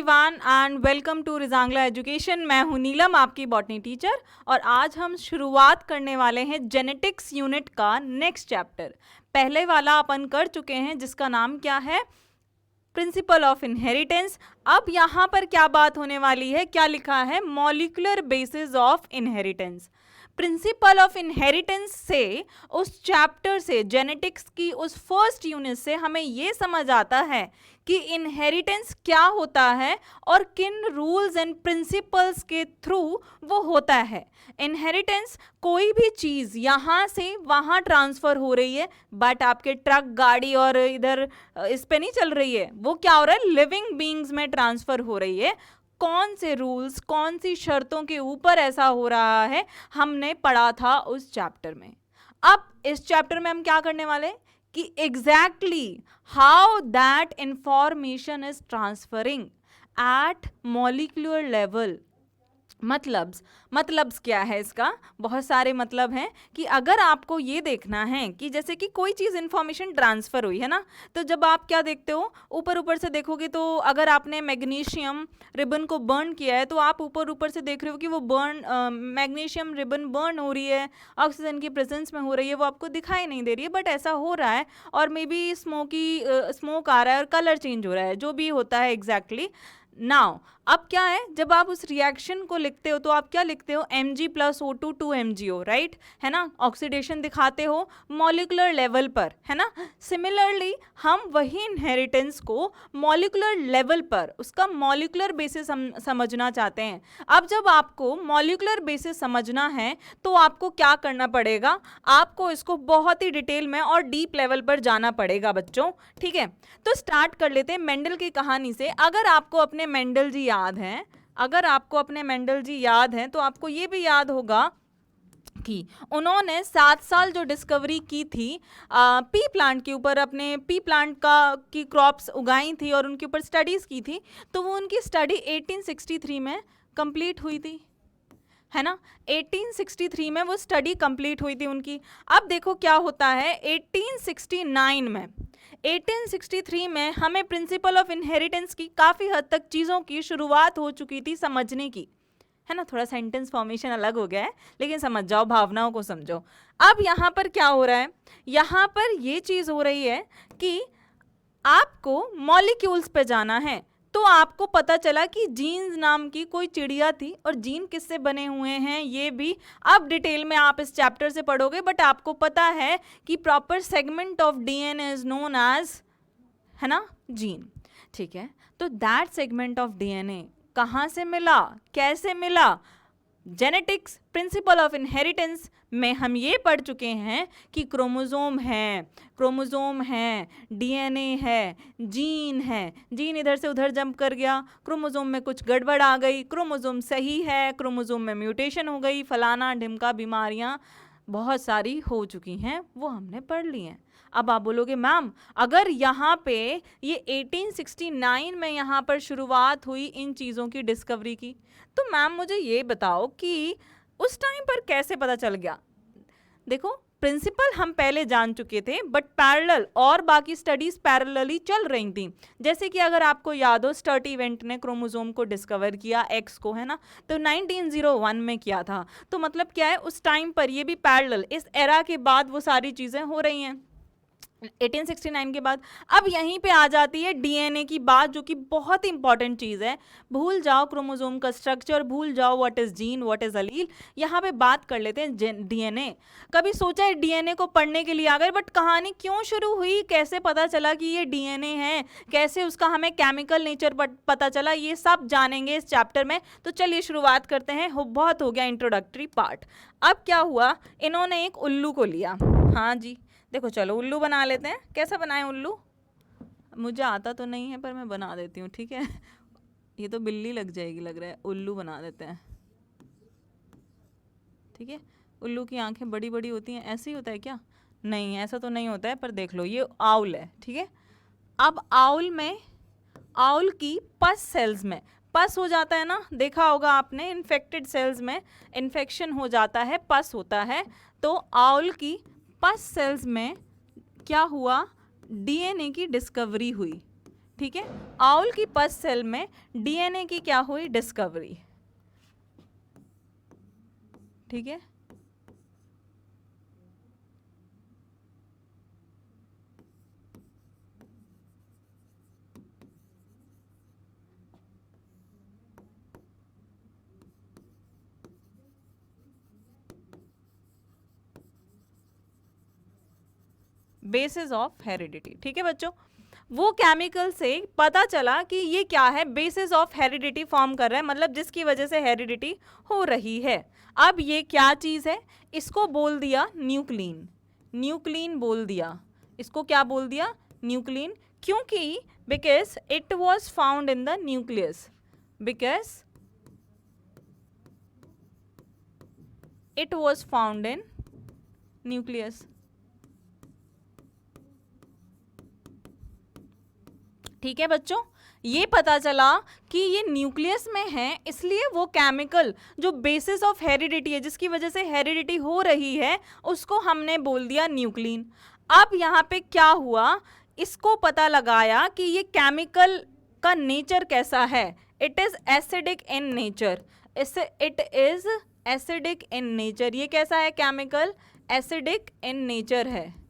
Everyone and welcome to Rezangla education. मैं हूं नीलम, आपकी बॉटनी टीचर, और आज हम शुरुआत करने वाले हैं जेनेटिक्स यूनिट का नेक्स्ट चैप्टर। पहले वाला अपन कर चुके हैं जिसका नाम क्या है, प्रिंसिपल ऑफ इनहेरिटेंस। अब यहाँ पर क्या बात होने वाली है, क्या लिखा है, molecular basis of inheritance. Principle of inheritance से, उस चैप्टर से, जेनेटिक्स की उस फर्स्ट यूनिट से हमें ये समझ आता है कि इनहेरिटेंस क्या होता है और किन रूल्स एंड प्रिंसिपल्स के थ्रू वो होता है। इनहेरिटेंस कोई भी चीज़ यहाँ से वहाँ ट्रांसफ़र हो रही है, बट आपके ट्रक, गाड़ी और इधर इस पे नहीं चल रही है, वो क्या हो रहा है, लिविंग बीइंग्स में ट्रांसफ़र हो रही है। कौन से रूल्स, कौन सी शर्तों के ऊपर ऐसा हो रहा है, हमने पढ़ा था उस चैप्टर में। अब इस चैप्टर में हम क्या करने वाले कि exactly how that information is transferring at molecular level. मतलब क्या है इसका, बहुत सारे मतलब हैं कि अगर आपको ये देखना है कि जैसे कि कोई चीज़ इन्फॉर्मेशन ट्रांसफ़र हुई है ना, तो जब आप क्या देखते हो, ऊपर से देखोगे तो अगर आपने मैग्नीशियम रिबन को बर्न किया है तो आप ऊपर से देख रहे हो कि वो मैग्नीशियम रिबन बर्न हो रही है, ऑक्सीजन की प्रेजेंस में हो रही है, वो आपको दिखाई नहीं दे रही है, बट ऐसा हो रहा है। और मे बी स्मोक आ रहा है और कलर चेंज हो रहा है, जो भी होता है एग्जैक्टली। नाउ अब क्या है, जब आप उस रिएक्शन को लिखते हो तो आप क्या लिखते हो, Mg+O2 2MgO, राइट है ना, ऑक्सीडेशन दिखाते हो मॉलिक्यूलर लेवल पर, है ना। सिमिलरली हम वही इनहेरिटेंस को मॉलिक्यूलर लेवल पर, उसका मॉलिक्यूलर बेसिस समझना चाहते हैं। अब जब आपको मॉलिक्यूलर बेसिस समझना है तो आपको क्या करना पड़ेगा, आपको इसको बहुत ही डिटेल में और डीप लेवल पर जाना पड़ेगा बच्चों, ठीक है। तो स्टार्ट कर लेते हैं मेंडल की कहानी से। अगर आपको अपने मेंडल जी याद हैं तो आपको ये भी याद होगा कि उन्होंने 7 साल जो डिस्कवरी की थी पी प्लांट के ऊपर, अपने पी प्लांट की क्रॉप्स उगाई थी और उनके ऊपर स्टडीज़ की थी, तो वो उनकी स्टडी 1863 में कंप्लीट हुई थी, है ना। 1863 में वो स्टडी कंप्लीट हुई थी उनकी। अब देखो क्या होता है, 1863 में हमें प्रिंसिपल ऑफ इनहेरिटेंस की काफ़ी हद तक चीज़ों की शुरुआत हो चुकी थी समझने की, है ना। थोड़ा सेंटेंस फॉर्मेशन अलग हो गया है, लेकिन समझ जाओ, भावनाओं को समझो। अब यहाँ पर क्या हो रहा है, यहाँ पर ये चीज़ हो रही है कि आपको मॉलिक्यूल्स पे जाना है। तो आपको पता चला कि जीन्स नाम की कोई चिड़िया थी, और जीन किससे बने हुए हैं ये भी अब डिटेल में आप इस चैप्टर से पढ़ोगे, बट आपको पता है कि proper segment of DNA is known as, है ना, जीन, ठीक है। तो दैट सेगमेंट ऑफ डीएनए कहाँ से मिला, कैसे मिला, जेनेटिक्स प्रिंसिपल ऑफ इनहेरिटेंस में हम ये पढ़ चुके हैं कि क्रोमोसोम है, डीएनए है, जीन है, जीन इधर से उधर जंप कर गया, क्रोमोसोम में कुछ गड़बड़ आ गई, क्रोमोसोम सही है, क्रोमोसोम में म्यूटेशन हो गई, फलाना ढिमका बीमारियां बहुत सारी हो चुकी हैं, वो हमने पढ़ ली हैं। अब आप बोलोगे मैम, अगर यहाँ पे ये 1869 में यहाँ पर शुरुआत हुई इन चीज़ों की डिस्कवरी की, तो मैम मुझे ये बताओ कि उस टाइम पर कैसे पता चल गया। देखो, प्रिंसिपल हम पहले जान चुके थे, बट पैरेलल और बाकी स्टडीज पैरेलली चल रही थी। जैसे कि अगर आपको याद हो, स्टर्टीवेंट ने क्रोमोसोम को डिस्कवर किया, एक्स को, है ना, तो 1901 में किया था। तो मतलब क्या है, उस टाइम पर ये भी पैरेलल, इस एरा के बाद वो सारी चीज़ें हो रही हैं 1869 के बाद। अब यहीं पे आ जाती है डीएनए की बात, जो कि बहुत इंपॉर्टेंट चीज़ है। भूल जाओ क्रोमोसोम का स्ट्रक्चर, भूल जाओ what is gene, what is allele, यहाँ पे बात कर लेते हैं डीएनए। कभी सोचा है डीएनए को पढ़ने के लिए आ गए, बट कहानी क्यों शुरू हुई, कैसे पता चला कि ये डीएनए है, कैसे उसका हमें केमिकल नेचर पता चला, ये सब जानेंगे इस चैप्टर में। तो चलिए शुरुआत करते हैं। बहुत हो गया इंट्रोडक्टरी पार्ट। अब क्या हुआ, इन्होंने एक उल्लू को लिया, हाँ जी, देखो चलो उल्लू बना लेते हैं। कैसा बनाएं उल्लू, मुझे आता तो नहीं है पर मैं बना देती हूँ, ठीक है। ये तो बिल्ली लग जाएगी लग रहा है, उल्लू बना देते हैं, ठीक है। उल्लू की आंखें बड़ी बड़ी होती हैं, ऐसे ही होता है क्या, नहीं ऐसा तो नहीं होता है, पर देख लो ये आउल है, ठीक है। अब आउल की पस सेल्स में पस हो जाता है ना, देखा होगा आपने, इन्फेक्टेड सेल्स में इन्फेक्शन हो जाता है, पस होता है। तो आउल की पस सेल्स में क्या हुआ, डीएनए की डिस्कवरी हुई, ठीक है, आउल की पस सेल में डीएनए की क्या हुई, डिस्कवरी। ठीक है, बेसिस ऑफ हेरिडिटी। ठीक है बच्चों, वो केमिकल से पता चला कि ये क्या है, बेसिस ऑफ हेरिडिटी फॉर्म कर रहा है, मतलब जिसकी वजह से हेरिडिटी हो रही है। अब ये क्या चीज है, इसको बोल दिया न्यूक्लिन। न्यूक्लिन बोल दिया, इसको क्या बोल दिया, न्यूक्लिन। क्योंकि because it was found in the nucleus, because it was found in nucleus. ठीक है बच्चों, ये पता चला कि ये न्यूक्लियस में है, इसलिए वो केमिकल जो बेसिस ऑफ हेरिडिटी है, जिसकी वजह से हेरिडिटी हो रही है, उसको हमने बोल दिया न्यूक्लिन। अब यहाँ पे क्या हुआ, इसको पता लगाया कि ये केमिकल का नेचर कैसा है, it is acidic in nature. It is acidic in nature. ये कैसा है केमिकल, एसिडिक इन नेचर है,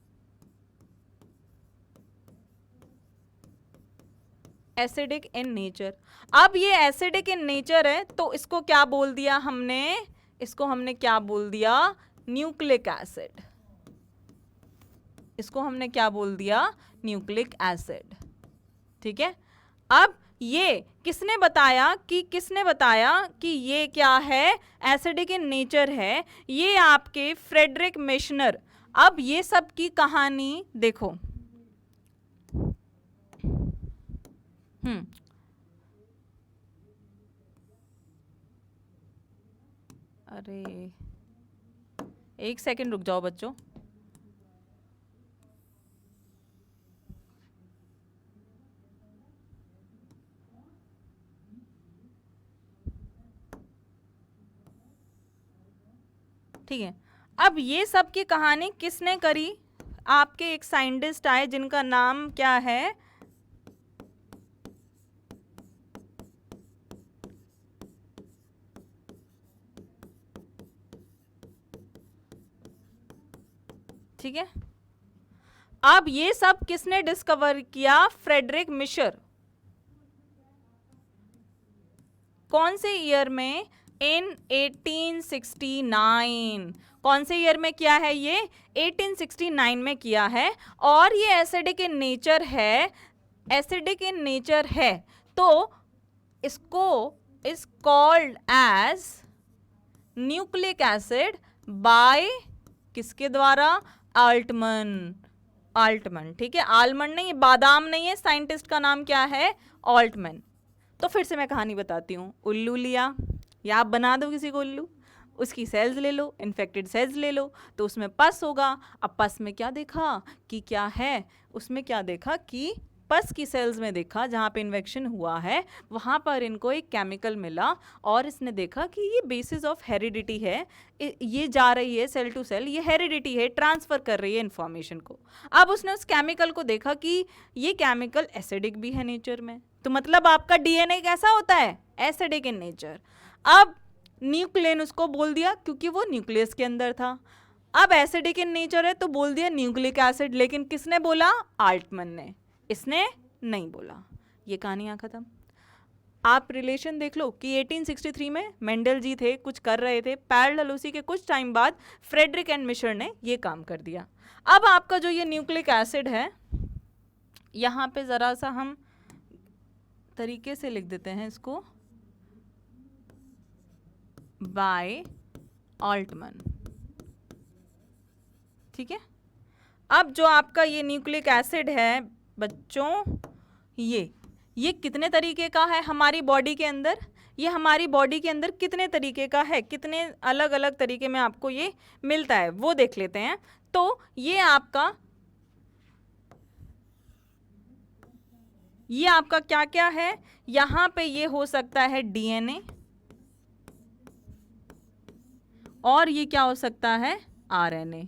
एसिडिक इन नेचर। अब ये एसिडिक इन नेचर है, तो इसको क्या बोल दिया हमने, इसको हमने क्या बोल दिया, न्यूक्लिक एसिड। इसको हमने क्या बोल दिया, न्यूक्लिक एसिड। ठीक है, अब ये किसने बताया कि ये क्या है, एसिडिक इन नेचर है, ये आपके फ्रेडरिक मिशनर। अब ये सब की कहानी देखो, अरे एक सेकंड रुक जाओ बच्चों। ठीक है, अब ये सब की कहानी किसने करी, आपके एक साइंटिस्ट आए जिनका नाम क्या है, ठीक है। अब ये सब किसने डिस्कवर किया, फ्रेडरिक मिशर। कौन से ईयर में, इन 1869। कौन से ईयर में किया है ये, 1869 में किया है। और ये एसिडिक इन नेचर है, एसिडिक इन नेचर है, तो इसको is called as nucleic acid by किसके द्वारा, आल्टमन। आल्टमन, ठीक है, आलमंड नहीं, बादाम नहीं है, साइंटिस्ट का नाम क्या है, ऑल्टमन। तो फिर से मैं कहानी बताती हूँ। उल्लू लिया, या आप बना दो किसी को उल्लू, उसकी सेल्स ले लो, इन्फेक्टेड सेल्स ले लो, तो उसमें पस होगा। अब पस में क्या देखा कि क्या है, उसमें क्या देखा कि पस की सेल्स में देखा जहाँ पे इन्फेक्शन हुआ है, वहाँ पर इनको एक केमिकल मिला, और इसने देखा कि ये बेसिस ऑफ हेरिडिटी है, ये जा रही है सेल टू सेल, ये हेरिडिटी है, ट्रांसफर कर रही है इन्फॉर्मेशन को। अब उसने उस केमिकल को देखा कि ये केमिकल एसिडिक भी है नेचर में, तो मतलब आपका डीएनए कैसा होता है, एसिडिक इन नेचर। अब न्यूक्लियन उसको बोल दिया, क्योंकि वो न्यूक्लियस के अंदर था। अब एसिडिक इन नेचर है तो बोल दिया न्यूक्लिक एसिड, लेकिन किसने बोला, आल्टमन ने, इसने नहीं बोला। ये कहानी यहाँ खत्म। आप रिलेशन देख लो कि 1863 में मेंडल जी थे, कुछ कर रहे थे, पैरेलल उसी के कुछ टाइम बाद फ्रेडरिक एंड मिशर ने ये काम कर दिया। अब आपका जो ये न्यूक्लिक एसिड है, यहाँ पे ज़रा सा हम तरीके से लिख देते हैं इसको, बाय ऑल्टमन। ठीक है, अब जो आपका ये न्यूक्लिक एसिड है बच्चों, ये कितने तरीके का है हमारी बॉडी के अंदर, ये हमारी बॉडी के अंदर कितने तरीके का है, कितने अलग अलग तरीके में आपको ये मिलता है, वो देख लेते हैं। तो ये आपका क्या क्या है, यहाँ पे ये हो सकता है डीएनए, और ये क्या हो सकता है, आरएनए।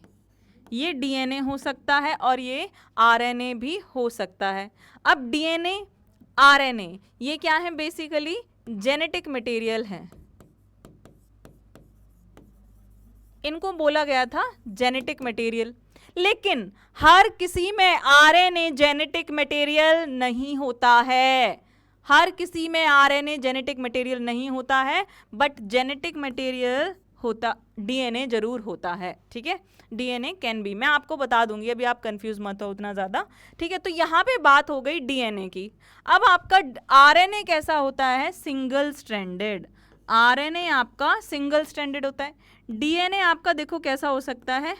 ये डीएनए हो सकता है और ये आरएनए भी हो सकता है। अब डीएनए आरएनए, ये क्या है? बेसिकली जेनेटिक मटेरियल है, इनको बोला गया था जेनेटिक मटेरियल। लेकिन हर किसी में आरएनए जेनेटिक मटेरियल नहीं होता है, हर किसी में आरएनए जेनेटिक मटेरियल नहीं होता है, बट जेनेटिक मटेरियल होता, डीएनए जरूर होता है। ठीक है, डीएनए कैन बी, मैं आपको बता दूंगी, अभी आप कंफ्यूज मत हो उतना ज़्यादा। ठीक है, तो यहाँ पे बात हो गई डीएनए की। अब आपका आरएनए कैसा होता है? Single stranded. आरएनए आपका सिंगल स्ट्रैंडेड होता है। डीएनए आपका देखो कैसा हो सकता है?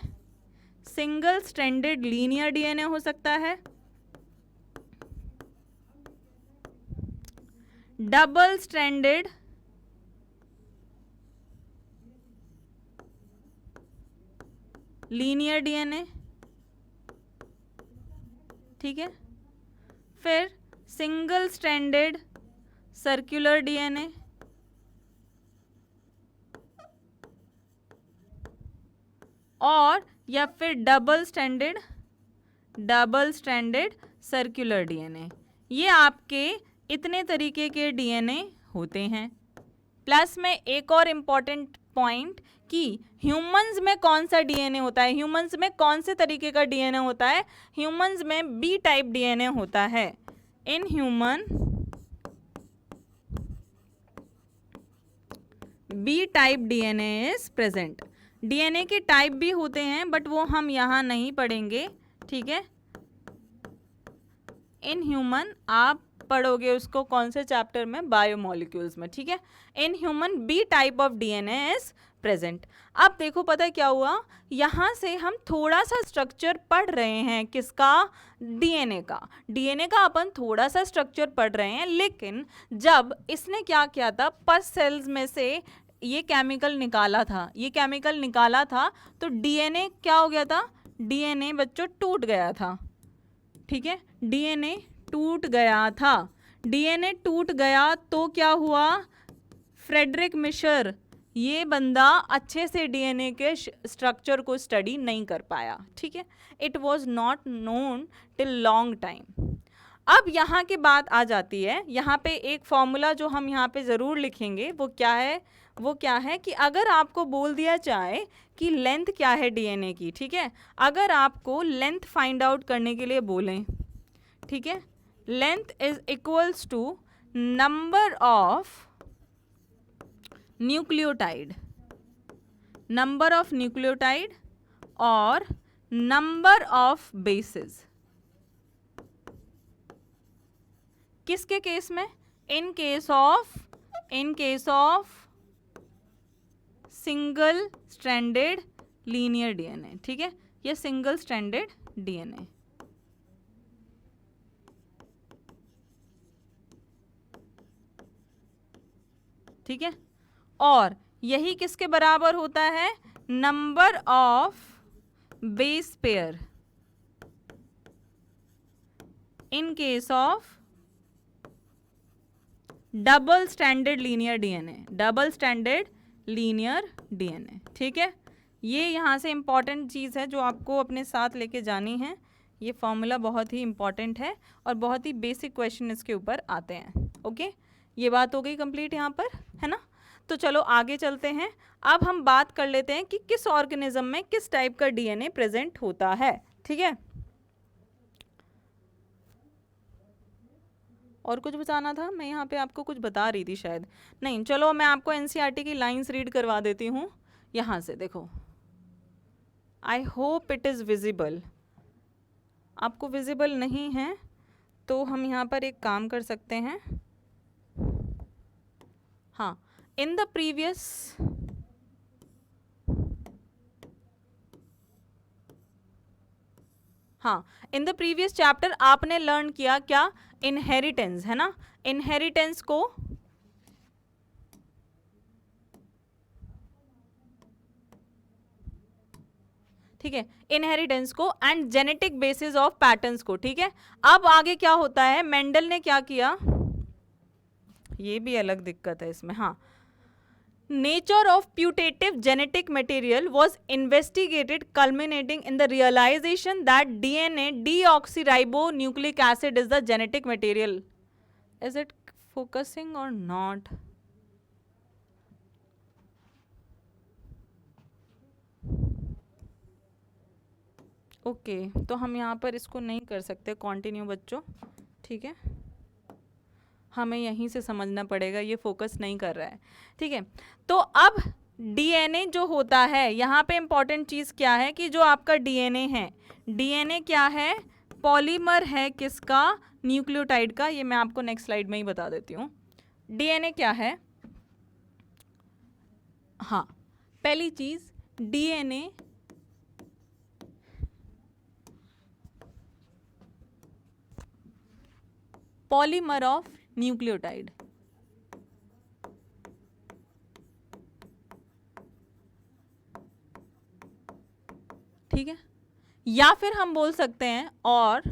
सिंगल स्ट्रैंडेड लीनियर डीएनए हो सकता है, डबल स्ट्रैंडेड लीनियर डीएनए, ठीक है, फिर सिंगल स्ट्रैंडेड सर्कुलर डीएनए, और या फिर डबल स्ट्रैंडेड सर्कुलर डीएनए। ये आपके इतने तरीके के डीएनए होते हैं। प्लस में एक और इम्पॉर्टेंट पॉइंट कि ह्यूमंस में कौन सा डीएनए होता है, ह्यूमंस में कौन से तरीके का डीएनए होता है? ह्यूमंस में बी टाइप डीएनए होता है। In human B type DNA is present. DNA के टाइप भी होते हैं, बट वो हम यहाँ नहीं पढ़ेंगे। ठीक है, इन ह्यूमन आप पढ़ोगे उसको कौन से चैप्टर में? बायोमोलिक्यूल्स में। ठीक है, in human B type of DNA is present. अब देखो पता है क्या हुआ, यहाँ से हम थोड़ा सा स्ट्रक्चर पढ़ रहे हैं, किसका? डीएनए का। डीएनए का अपन थोड़ा सा स्ट्रक्चर पढ़ रहे हैं, लेकिन जब इसने क्या किया था, पस सेल्स में से ये केमिकल निकाला था, ये केमिकल निकाला था, तो डीएनए क्या हो गया था? डीएनए बच्चों टूट गया था। ठीक है, डीएनए टूट गया था। डीएनए टूट गया तो क्या हुआ? फ्रेडरिक मिशर, ये बंदा अच्छे से डीएनए के स्ट्रक्चर को स्टडी नहीं कर पाया। ठीक है, it was not known till long time. अब यहाँ की बात आ जाती है, यहाँ पे एक फॉर्मूला जो हम यहाँ पे ज़रूर लिखेंगे, वो क्या है? वो क्या है कि अगर आपको बोल दिया जाए कि लेंथ क्या है डीएनए की, ठीक है, अगर आपको लेंथ फाइंड आउट करने के लिए बोलें, ठीक है, length is equals to number of nucleotide, number of nucleotide और नंबर ऑफ बेसेस। किसके केस में? In case of single stranded linear DNA. ठीक है, ये सिंगल स्ट्रैंडेड डीएनए। ठीक है, और यही किसके बराबर होता है? Number of base pair in case of double standard linear DNA, double standard linear DNA. ठीक है, ये यहाँ से इम्पॉर्टेंट चीज़ है जो आपको अपने साथ लेके जानी है। ये फॉर्मूला बहुत ही इम्पॉर्टेंट है और बहुत ही बेसिक क्वेश्चन इसके ऊपर आते हैं। ओके, ये बात हो गई कंप्लीट यहाँ पर, है ना? तो चलो आगे चलते हैं। अब हम बात कर लेते हैं कि किस ऑर्गेनिज्म में किस टाइप का डीएनए प्रेजेंट होता है। ठीक है, और कुछ बताना था? मैं यहाँ पे आपको कुछ बता रही थी शायद, नहीं, चलो मैं आपको एनसीईआरटी की लाइंस रीड करवा देती हूँ। यहाँ से देखो, I hope it is visible. आपको विजिबल नहीं है तो हम यहाँ पर एक काम कर सकते हैं। हाँ, in the previous in the previous chapter आपने लर्न किया क्या? इनहेरिटेंस, है ना? इनहेरिटेंस को ठीक है, इनहेरिटेंस को and genetic basis of patterns को। ठीक है, अब आगे क्या होता है? मेंडल ने क्या किया? ये भी अलग दिक्कत है इसमें। हाँ, nature of putative genetic material was investigated, culminating in the realization that DNA deoxyribonucleic acid is the genetic material. Is it focusing और नॉट? ओके तो हम यहाँ पर इसको नहीं कर सकते कंटिन्यू बच्चों, ठीक है, हमें यहीं से समझना पड़ेगा, ये फोकस नहीं कर रहा है, ठीक है। तो अब डीएनए जो होता है, यहाँ पे इम्पॉर्टेंट चीज़ क्या है कि जो आपका डीएनए है, डीएनए क्या है, पॉलीमर है किसका, न्यूक्लियोटाइड का। ये मैं आपको नेक्स्ट स्लाइड में ही बता देती हूँ। डीएनए क्या है, हाँ पहली चीज़ डीएनए पॉलीमर ऑफ न्यूक्लियोटाइड, ठीक है, या फिर हम बोल सकते हैं और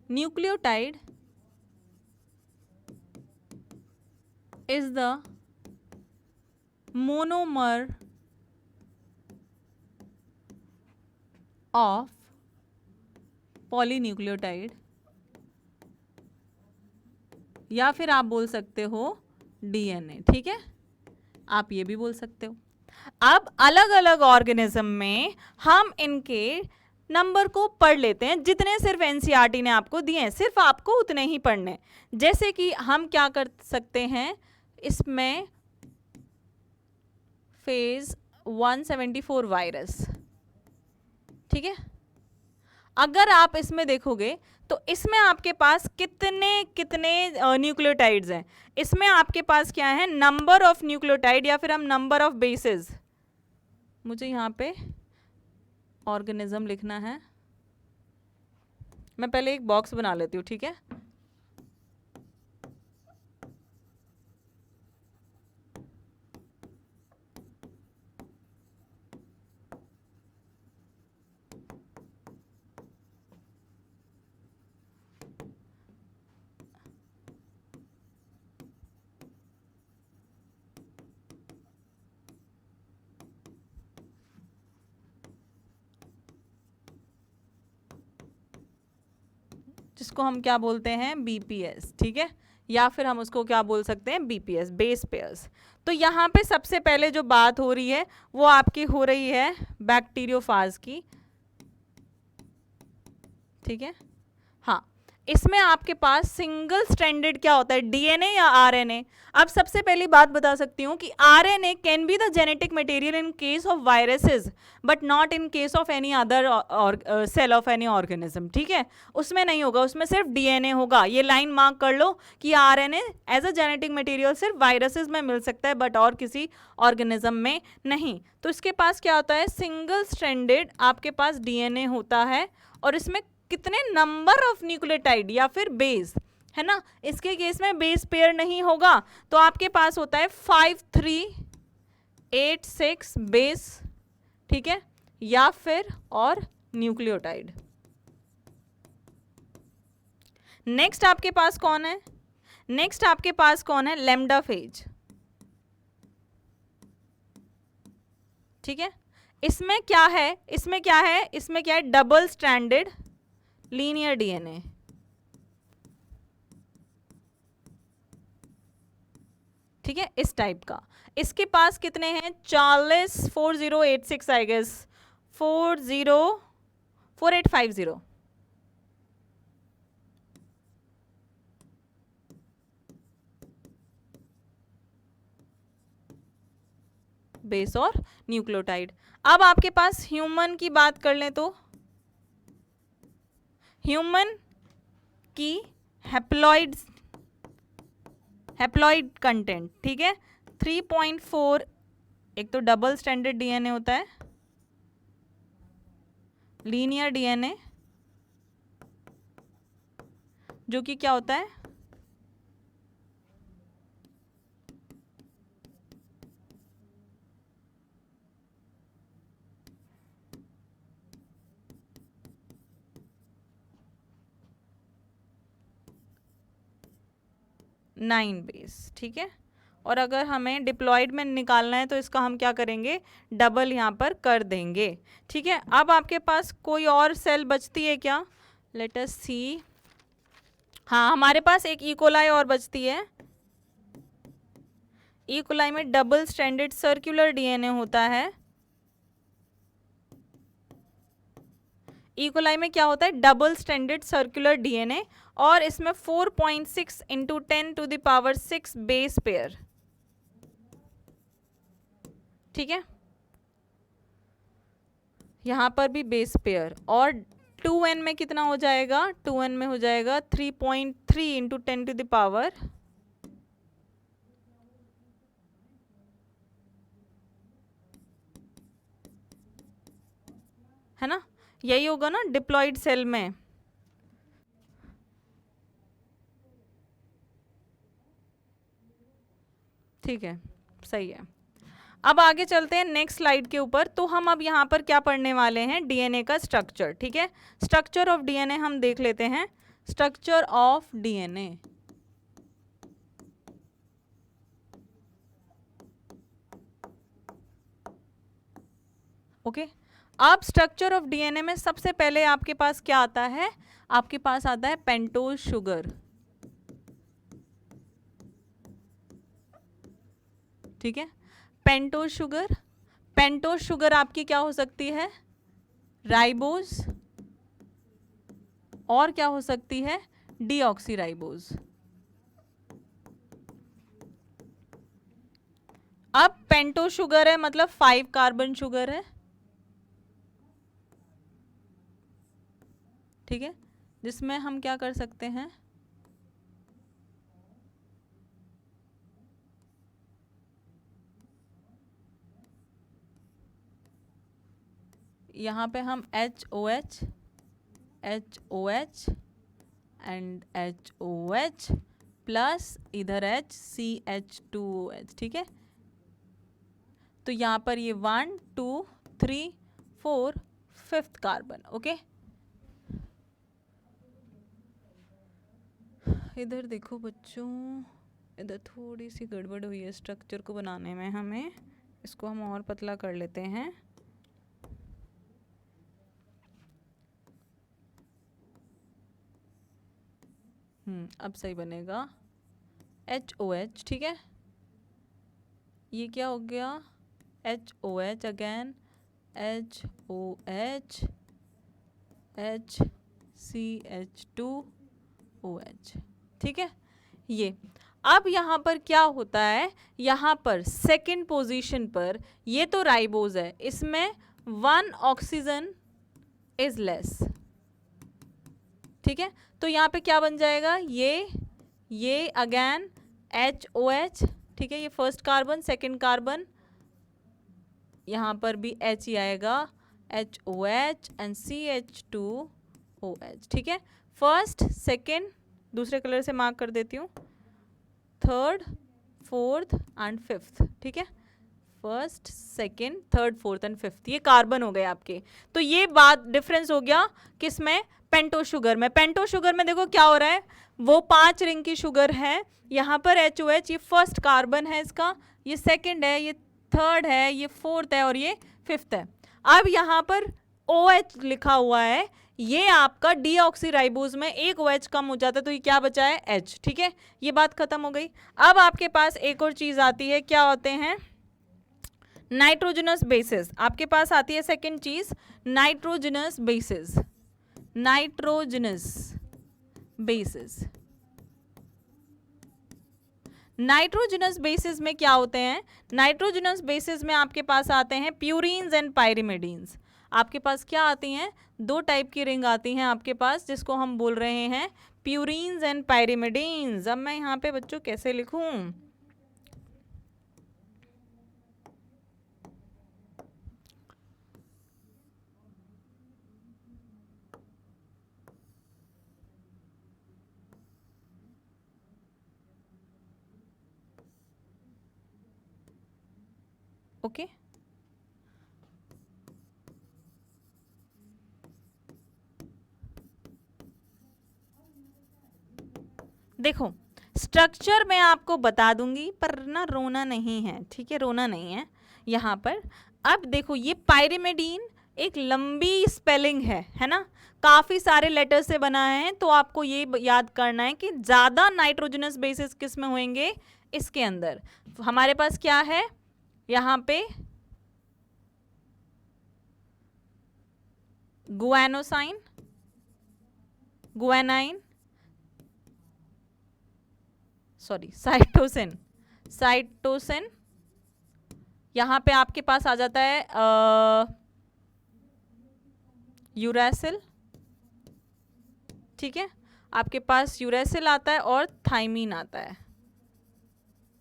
nucleotide is the monomer of polynucleotide, या फिर आप बोल सकते हो डीएनए, ठीक है, आप ये भी बोल सकते हो। अब अलग अलग ऑर्गेनिज्म में हम इनके नंबर को पढ़ लेते हैं, जितने सिर्फ एनसीईआरटी ने आपको दिए हैं सिर्फ आपको उतने ही पढ़ने। जैसे कि हम क्या कर सकते हैं इसमें, फेज 174 वायरस, ठीक है, अगर आप इसमें देखोगे तो इसमें आपके पास कितने कितने न्यूक्लियोटाइड्स हैं, इसमें आपके पास क्या है, नंबर ऑफ न्यूक्लियोटाइड या फिर हम नंबर ऑफ बेसेस, मुझे यहाँ पे ऑर्गेनिज्म लिखना है, मैं पहले एक बॉक्स बना लेती हूँ, ठीक है। जिसको हम क्या बोलते हैं, बीपीएस, ठीक है, या फिर हम उसको क्या बोल सकते हैं, बीपीएस, बेस पेयर्स। तो यहाँ पे सबसे पहले जो बात हो रही है वो आपकी हो रही है बैक्टीरियोफाज की, ठीक है, हाँ, इसमें आपके पास सिंगल स्ट्रैंडेड क्या होता है, डीएनए या आरएनए। अब सबसे पहली बात बता सकती हूँ कि RNA can be the genetic material in case of viruses but not in case of any other cell of any organism, ठीक है, उसमें नहीं होगा, उसमें सिर्फ डीएनए होगा। ये लाइन मार्क कर लो कि RNA as a genetic material सिर्फ वायरसेस में मिल सकता है बट और किसी ऑर्गेनिज्म में नहीं। तो इसके पास क्या होता है, सिंगल स्ट्रैंडेड आपके पास डीएनए होता है और इसमें कितने नंबर ऑफ न्यूक्लियोटाइड या फिर बेस, है ना, इसके केस में बेस पेयर नहीं होगा तो आपके पास होता है 5386 बेस, ठीक है, या फिर और न्यूक्लियोटाइड। नेक्स्ट आपके पास कौन है, नेक्स्ट आपके पास कौन है, लैम्डा फेज, ठीक है, इसमें क्या है, इसमें क्या है, इसमें क्या है, डबल स्ट्रैंडेड लीनियर डीएनए, ठीक है, इस टाइप का। इसके पास कितने हैं, 40 आई गेस 4850 बेस और न्यूक्लियोटाइड। अब आपके पास ह्यूमन की बात कर लें तो ह्यूमन की हैप्लॉइड कंटेंट, ठीक है, 3.4, एक तो डबल स्ट्रैंडेड डीएनए होता है, लीनियर डीएनए जो कि क्या होता है, नाइन बेस, ठीक है, और अगर हमें डिप्लॉयड में निकालना है तो इसका हम क्या करेंगे, डबल यहाँ पर कर देंगे, ठीक है। अब आपके पास कोई और सेल बचती है क्या, लेट अस सी, हाँ, हमारे पास एक इकोलाई और बचती है। इकोलाई में डबल स्ट्रैंडेड सर्कुलर डीएनए होता है। इकोलाई में क्या होता है? डबल स्ट्रैंडेड सर्कुलर डीएनए, और इसमें 4.6 इंटू 10⁶ बेस पेयर। ठीक है, यहां पर भी बेस पेयर। और 2n में कितना हो जाएगा? 2n में हो जाएगा 3.3 इंटू 10⁻, है ना, यही होगा ना डिप्लॉइड सेल में। ठीक है, सही है। अब आगे चलते हैं नेक्स्ट स्लाइड के ऊपर। तो हम अब यहाँ पर क्या पढ़ने वाले हैं? डीएनए का स्ट्रक्चर। ठीक है, स्ट्रक्चर ऑफ डीएनए हम देख लेते हैं। Structure of DNA, okay. अब स्ट्रक्चर ऑफ डीएनए में सबसे पहले आपके पास क्या आता है? आपके पास आता है पेंटोज शुगर। ठीक है, पेंटोज शुगर। पेंटोज शुगर आपकी क्या हो सकती है? राइबोज, और क्या हो सकती है? डीऑक्सीराइबोज। अब पेंटोज शुगर है मतलब 5 कार्बन शुगर है। ठीक है, जिसमें हम क्या कर सकते हैं? यहाँ पे हम HOH एंड HOH प्लस इधर H CH2OH। ठीक है, तो यहाँ पर ये 1 2 3 4 5th कार्बन। ओके, इधर देखो बच्चों, इधर थोड़ी सी गड़बड़ हुई है स्ट्रक्चर को बनाने में। हमें इसको हम और पतला कर लेते हैं। अब सही बनेगा। HOH। ठीक है, ये क्या हो गया? HOH again HOH HCH2OH। ठीक है, ये अब यहाँ पर क्या होता है? यहाँ पर सेकंड पोजीशन पर ये तो राइबोज है, इसमें 1 ऑक्सीजन इज लेस। ठीक है, तो यहाँ पे क्या बन जाएगा? ये अगेन HOH। ठीक है, ये फर्स्ट कार्बन, सेकंड कार्बन, यहाँ पर भी H ही आएगा, HOH एंड CH2OH। ठीक है, फर्स्ट सेकंड दूसरे कलर से मार्क कर देती हूँ, थर्ड फोर्थ एंड फिफ्थ। ठीक है, first second third fourth and fifth, ये कार्बन हो गए आपके। तो ये बात डिफरेंस हो गया किसमें? पेंटो शुगर में। पेंटो शुगर में देखो क्या हो रहा है, वो 5 रिंग की शुगर है। यहाँ पर HOH, ये फर्स्ट कार्बन है इसका, ये सेकंड है, ये थर्ड है, ये फोर्थ है और ये फिफ्थ है। अब यहाँ पर OH लिखा हुआ है, ये आपका डीऑक्सीराइबोज में एक OH कम हो जाता है, तो ये क्या बचा है? H। ठीक है, ये बात खत्म हो गई। अब आपके पास एक और चीज आती है, क्या होते हैं? Nitrogenous bases. आपके पास आती है सेकंड चीज, nitrogenous bases. Nitrogenous bases, nitrogenous bases में क्या होते हैं? नाइट्रोजनस बेसिस में आपके पास आते हैं प्यूरीन्स एंड पायरिमिडीन्स। आपके पास क्या आती हैं? 2 टाइप की रिंग आती हैं आपके पास, जिसको हम बोल रहे हैं प्यूरीन्स एंड पायरिमिडीन्स। अब मैं यहाँ पे बच्चों कैसे लिखूं? ओके, देखो स्ट्रक्चर मैं आपको बता दूंगी, पर ना रोना नहीं है। ठीक है, रोना नहीं है यहाँ पर। अब देखो ये पायरिमिडीन एक लंबी स्पेलिंग है ना, काफी सारे लेटर से बना है, तो आपको ये याद करना है कि ज्यादा नाइट्रोजनस बेसिस किस में होंगे, इसके अंदर। हमारे पास क्या है यहाँ पे, गुआनोसाइन, गुआनाइन, सॉरी साइटोसिन, साइटोसिन, यहाँ पे आपके पास आ जाता है यूरासिल, ठीक है, आपके पास यूरासिल आता है और थाइमीन आता है,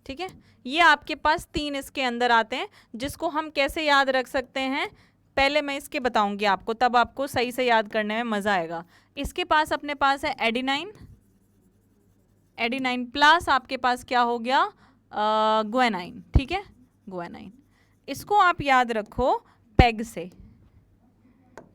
ठीक है। ये आपके पास 3 इसके अंदर आते हैं, जिसको हम कैसे याद रख सकते हैं, पहले मैं इसके बताऊंगी आपको, तब आपको सही से याद करने में मजा आएगा। इसके पास अपने पास है एडिनाइन, एडिनाइन प्लस आपके पास क्या हो गया, गुआनाइन, ठीक है, गुआनाइन। इसको आप याद रखो पेग से,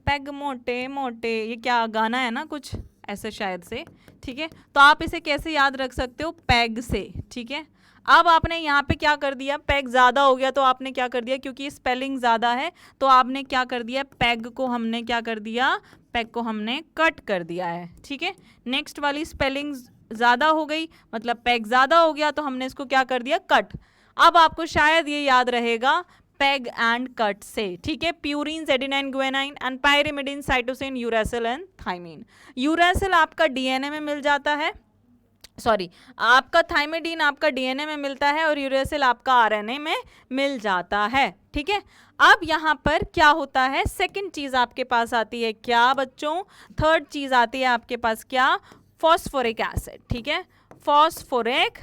पेग मोटे मोटे, ये क्या गाना है ना कुछ ऐसे शायद से, ठीक है। तो आप इसे कैसे याद रख सकते हो, पैग से, ठीक है। अब आपने यहाँ पे क्या कर दिया, पैग ज़्यादा हो गया तो आपने क्या कर दिया, क्योंकि स्पेलिंग ज़्यादा है तो आपने क्या कर दिया, पैग को हमने क्या कर दिया, पैग को हमने कट कर दिया है, ठीक है। नेक्स्ट वाली स्पेलिंग ज़्यादा हो गई, मतलब पैग ज़्यादा हो गया तो हमने इसको क्या कर दिया, कट। अब आपको शायद ये याद रहेगा पेग एंड कट से, ठीक है, purine, adenine, guanine and pyrimidine, cytosine, uracil and thymine. Uracil आपका डीएनए में मिल जाता है, सॉरी आपका थाइमिडीन आपका डीएनए में मिलता है और यूरासिल आपका आरएनए में मिल जाता है, ठीक है। अब यहाँ पर क्या होता है, सेकंड चीज आपके पास आती है क्या बच्चों, थर्ड चीज आती है आपके पास क्या, फॉस्फोरिक एसिड, ठीक है, फॉस्फोरिक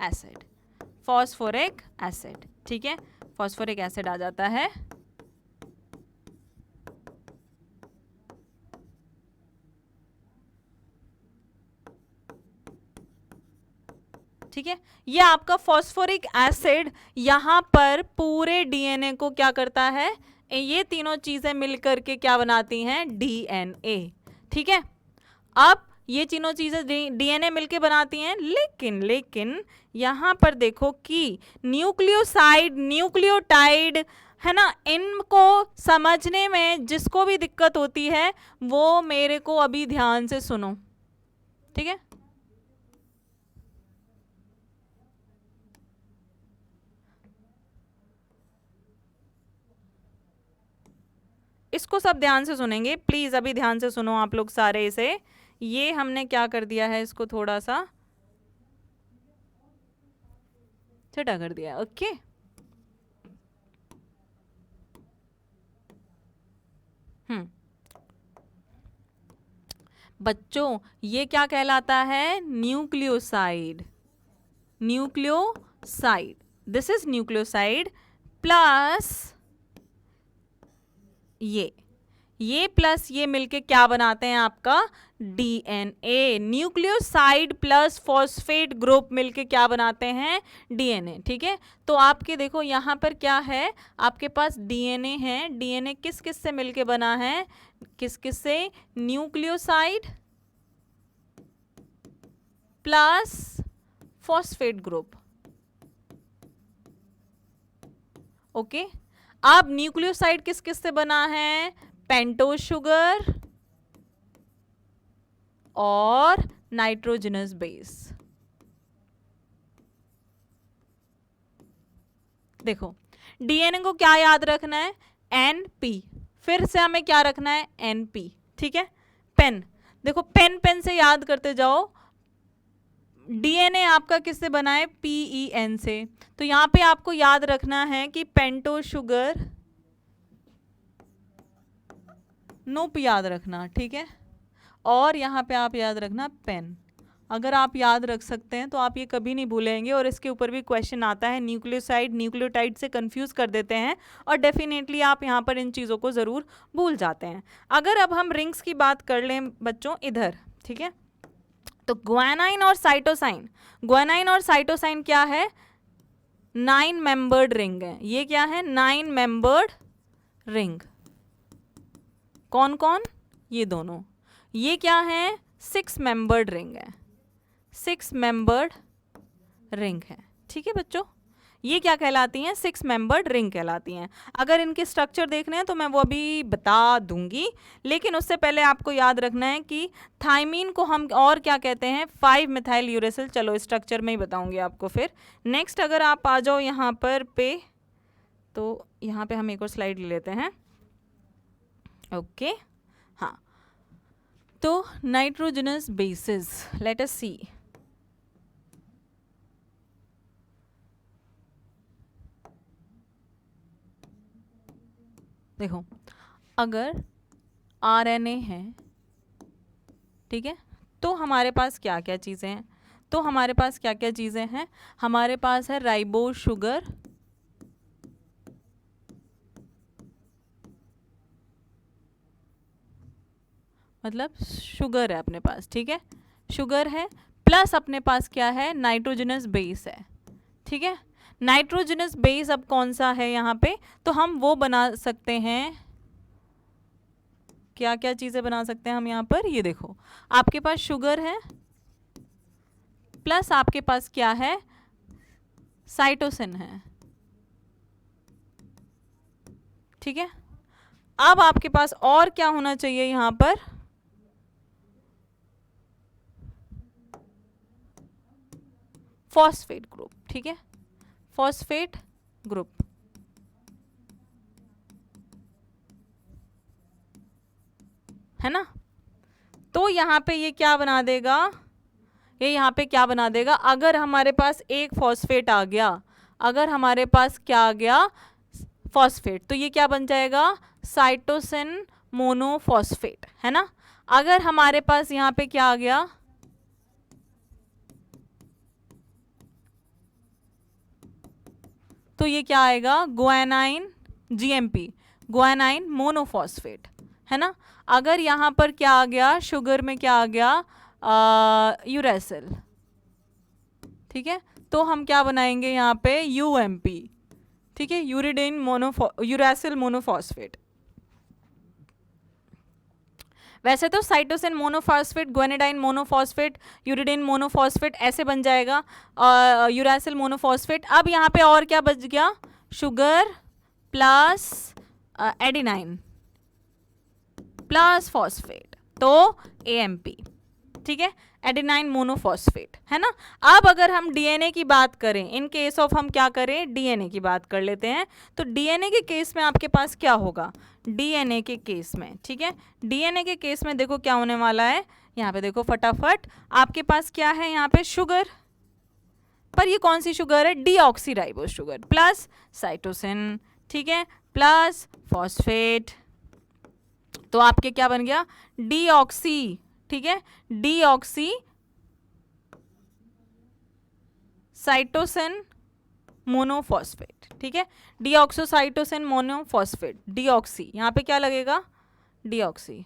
एसिड, फॉस्फोरिक एसिड, ठीक है, फॉस्फोरिक एसिड आ जाता है। ठीक है, ये आपका फॉस्फोरिक एसिड यहाँ पर पूरे डीएनए को क्या करता है, ये तीनों चीजें मिलकर के क्या बनाती हैं, डीएनए, ठीक है। अब ये तीनों चीजें डीएनए मिलके बनाती हैं, लेकिन यहाँ पर देखो कि न्यूक्लियोसाइड, न्यूक्लियोटाइड है ना, इनको समझने में जिसको भी दिक्कत होती है वो मेरे को अभी ध्यान से सुनो, ठीक है। इसको सब ध्यान से सुनेंगे प्लीज, अभी ध्यान से सुनो आप लोग सारे इसे। ये हमने क्या कर दिया है, इसको थोड़ा सा छटा कर दिया, ओके। बच्चों ये क्या कहलाता है, nucleoside, nucleoside, this is nucleoside plus ये प्लस ये मिलके क्या बनाते हैं आपका DNA, nucleoside plus phosphate group मिलके क्या बनाते हैं, डीएनए, ठीक है। तो आपके देखो यहाँ पर क्या है, आपके पास डीएनए है, डीएनए किस किस से मिलके बना है, किस किस से, nucleoside plus phosphate group, okay. अब न्यूक्लियोसाइड किस किस से बना है, पेंटोज शुगर और नाइट्रोजनस बेस। देखो डीएनए को क्या याद रखना है, एनपी, फिर से हमें क्या रखना है, एनपी, ठीक है। पेन, देखो पेन पेन से याद करते जाओ, डीएनए आपका किससे बना है, पीईएन से, तो यहां पे आपको याद रखना है कि पेंटो शुगर, नोप याद रखना, ठीक है। और यहाँ पे आप याद रखना पेन, अगर आप याद रख सकते हैं तो आप ये कभी नहीं भूलेंगे। और इसके ऊपर भी क्वेश्चन आता है, न्यूक्लियोसाइड न्यूक्लियोटाइड से कंफ्यूज कर देते हैं और डेफिनेटली आप यहाँ पर इन चीज़ों को ज़रूर भूल जाते हैं। अगर अब हम रिंग्स की बात कर लें बच्चों इधर, ठीक है, तो ग्वानाइन और साइटोसाइन, ग्वानाइन और साइटोसाइन क्या है, 9 मेंबर्ड रिंग है। ये क्या है, 9 मेंबर्ड रिंग, कौन कौन, ये दोनों। ये क्या है, 6 मेंबर्ड रिंग है, 6 मेंबर्ड रिंग है, ठीक है बच्चों। ये क्या कहलाती हैं, 6 मेंबर्ड रिंग कहलाती हैं। अगर इनके स्ट्रक्चर देखने हैं तो मैं वो अभी बता दूंगी, लेकिन उससे पहले आपको याद रखना है कि थाइमीन को हम और क्या कहते हैं, 5 मिथाइल यूरेसिल। चलो स्ट्रक्चर में ही बताऊंगी आपको फिर। नेक्स्ट अगर आप आ जाओ यहाँ पर तो यहाँ पे हम एक और स्लाइड ले लेते हैं। ओके हाँ, तो नाइट्रोजनस बेसिस, लेट अस सी। देखो अगर आरएनए है, ठीक है, तो हमारे पास क्या क्या चीज़ें हैं, तो हमारे पास क्या क्या चीज़ें हैं, हमारे पास है राइबोज शुगर, मतलब शुगर है अपने पास, ठीक है, शुगर है, प्लस अपने पास क्या है, नाइट्रोजनस बेस है, ठीक है। नाइट्रोजनस बेस अब कौन सा है यहाँ पे, तो हम वो बना सकते हैं, क्या क्या चीज़ें बना सकते हैं हम यहाँ पर, ये देखो आपके पास शुगर है, प्लस आपके पास क्या है, साइटोसिन है, ठीक है। अब आपके पास और क्या होना चाहिए यहाँ पर, फॉस्फेट ग्रुप, ठीक है, फॉस्फेट ग्रुप, है ना। तो यहाँ पे ये क्या बना देगा, ये यहाँ पे क्या बना देगा, अगर हमारे पास एक फॉस्फेट आ गया, अगर हमारे पास क्या आ गया, फॉस्फेट, तो ये क्या बन जाएगा, साइटोसिन मोनोफॉस्फेट, है ना। अगर हमारे पास यहाँ पे क्या आ गया, तो ये क्या आएगा, ग्वानाइन जीएमपी, ग्वानाइन मोनोफॉस्फेट, है ना। अगर यहाँ पर क्या आ गया, शुगर में क्या आ गया, यूरेसिल, ठीक है, तो हम क्या बनाएंगे यहाँ पे, यूएमपी, ठीक है, यूरेसिल मोनोफॉस्फेट। वैसे तो cytosine monophosphate, guanidine monophosphate, uridine monophosphate ऐसे बन जाएगा, यूरासिल मोनोफॉस्फेट। अब यहाँ पे और क्या बच गया, sugar plus adenine plus phosphate, तो एएमपी, ठीक है, एडिनाइन मोनोफॉस्फेट, है ना। अब अगर हम डीएनए की बात करें, इन केस ऑफ हम क्या करें, डीएनए की बात कर लेते हैं, तो डीएनए के केस में आपके पास क्या होगा, डीएनए के केस में, ठीक है, डीएनए के केस में देखो क्या होने वाला है, यहाँ पे देखो फटाफट, आपके पास क्या है यहाँ पे, शुगर, पर ये कौन सी शुगर है, डीऑक्सीराइबोज शुगर, प्लस साइटोसिन, ठीक है, प्लस फॉस्फेट, तो आपके क्या बन गया, डीऑक्सी, ठीक है, डीऑक्सी साइटोसिन मोनोफॉस्फेट, ठीक है, डीऑक्सोसाइटोसिन मोनोफॉस्फेट, डीऑक्सी, यहां पे क्या लगेगा, डीऑक्सी,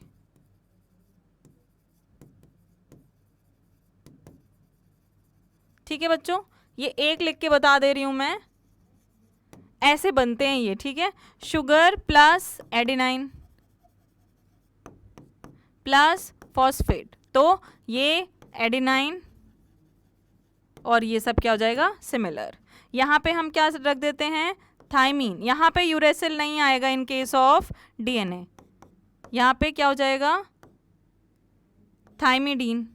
ठीक है बच्चों, ये एक लिख के बता दे रही हूं मैं, ऐसे बनते हैं ये, ठीक है, sugar plus adenine plus phosphate, तो ये एडिनाइन और ये सब क्या हो जाएगा, सिमिलर। यहाँ पे हम क्या रख देते हैं, थाइमीन, यहाँ पे यूरेसिल नहीं आएगा इन केस ऑफ डीएनए, यहाँ पे क्या हो जाएगा, थाइमिडीन,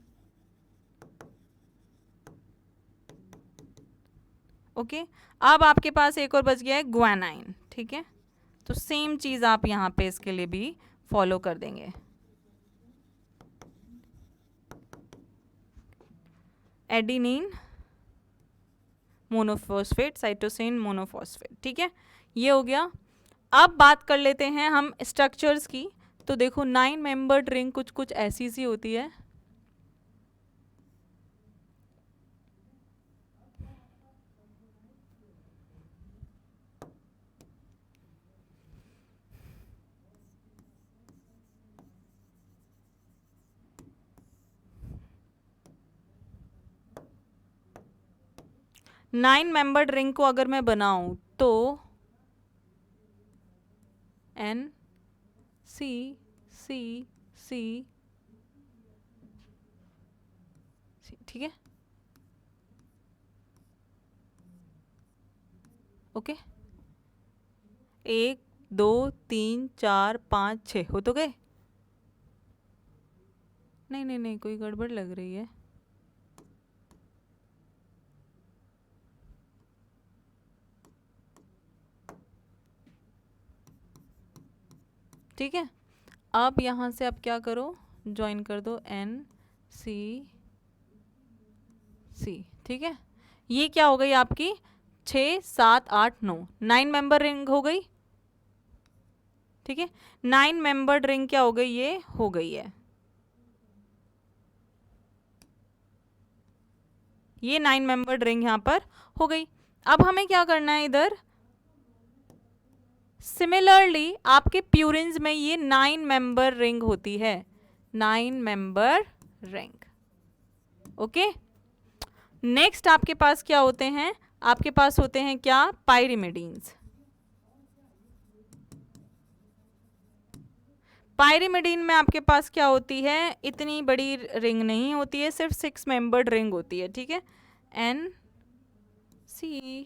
ओके। अब आपके पास एक और बच गया है ग्वानाइन, ठीक है, तो सेम चीज़ आप यहाँ पे इसके लिए भी फॉलो कर देंगे, एडिनिन मोनोफॉस्फेट, साइटोसिन मोनोफॉस्फेट, ठीक है, ये हो गया। अब बात कर लेते हैं हम स्ट्रक्चर्स की, तो देखो 9 मेंबर्ड रिंग कुछ कुछ ऐसी सी होती है, नाइन मेंबर्ड रिंग को अगर मैं बनाऊं तो एन सी सी सी, ठीक है, ओके, 1 2 3 4 5 6 हो तो गए? नहीं नहीं नहीं, कोई गड़बड़ लग रही है। ठीक है, अब यहाँ से आप क्या करो, ज्वाइन कर दो N C C। ठीक है, ये क्या हो गई आपकी 6 7 8 9, 9 मेंबर रिंग हो गई। ठीक है, 9 मेंबर्ड रिंग क्या हो गई, ये हो गई है, ये 9 मेंबर्ड रिंग यहाँ पर हो गई। अब हमें क्या करना है इधर, सिमिलरली आपके प्यूरिन्स में ये 9 मेंबर रिंग होती है, 9 मेंबर रिंग। ओके, नेक्स्ट आपके पास क्या होते हैं, आपके पास होते हैं क्या, पायरिमिडीन्स। पायरिमिडीन में आपके पास क्या होती है, इतनी बड़ी रिंग नहीं होती है, सिर्फ 6 मेंबर्ड रिंग होती है। ठीक है, N C।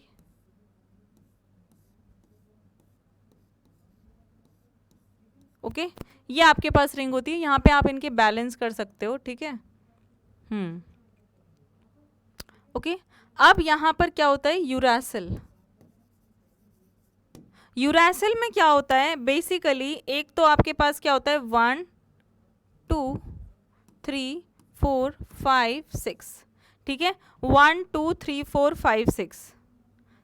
ओके, ये आपके पास रिंग होती है, यहाँ पे आप इनके बैलेंस कर सकते हो। ठीक है, ओके, अब यहाँ पर क्या होता है, यूरासिल। यूरासिल में क्या होता है, बेसिकली एक तो आपके पास क्या होता है 1 2 3 4 5 6। ठीक है, 1 2 3 4 5 6।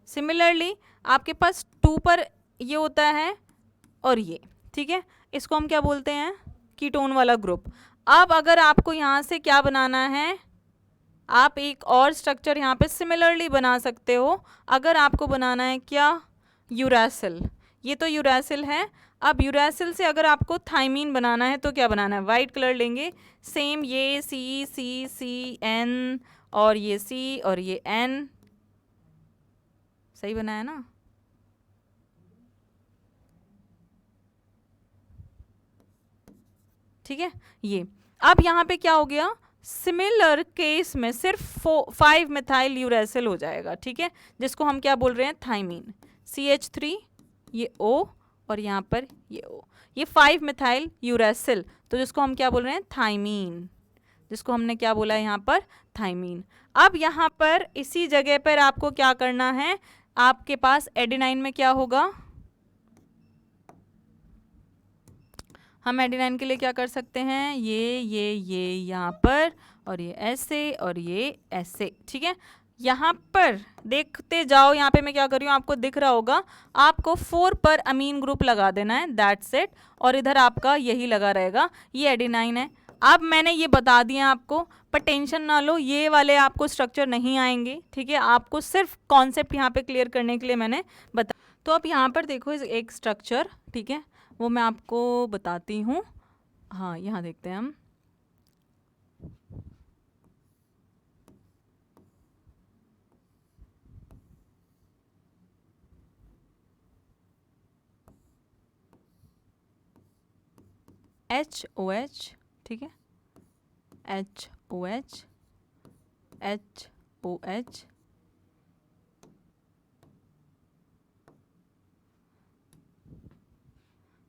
सिमिलरली आपके पास 2 पर ये होता है और ये। ठीक है, इसको हम क्या बोलते हैं, कीटोन वाला ग्रुप। अब अगर आपको यहाँ से क्या बनाना है, आप एक और स्ट्रक्चर यहाँ पे सिमिलरली बना सकते हो। अगर आपको बनाना है क्या, यूरासिल, ये तो यूरासिल है। अब यूरासिल से अगर आपको थाइमीन बनाना है तो क्या बनाना है, वाइट कलर लेंगे, सेम ये सी सी सी एन और ये सी और ये एन, सही बनाया ना। ठीक है, ये अब यहाँ पे क्या हो गया, सिमिलर केस में सिर्फ 5 मिथाइल यूरेसिल हो जाएगा। ठीक है, जिसको हम क्या बोल रहे हैं, थाइमीन, CH3 ये O और यहाँ पर ये O, ये 5 मिथाइल यूरेसिल, तो जिसको हम क्या बोल रहे हैं, थाइमीन, जिसको हमने क्या बोला यहाँ पर, थाइमीन। अब यहाँ पर इसी जगह पर आपको क्या करना है, आपके पास एडेनाइन में क्या होगा, हम एडेनाइन के लिए क्या कर सकते हैं, ये यहाँ पर और ये ऐसे और ये ऐसे। ठीक है, यहाँ पर देखते जाओ, यहाँ पे मैं क्या कर रही हूँ, आपको दिख रहा होगा, आपको 4 पर अमीन ग्रुप लगा देना है, दैट्स इट, और इधर आपका यही लगा रहेगा, ये एडेनाइन है। अब मैंने ये बता दिया आपको, पर टेंशन ना लो, ये वाले आपको स्ट्रक्चर नहीं आएंगे। ठीक है, आपको सिर्फ कॉन्सेप्ट यहाँ पे क्लियर करने के लिए मैंने बता। तो अब यहाँ पर देखो एक स्ट्रक्चर, ठीक है, वो मैं आपको बताती हूँ। हाँ, यहाँ देखते हैं हम, HOH, ठीक है, HOH HOH,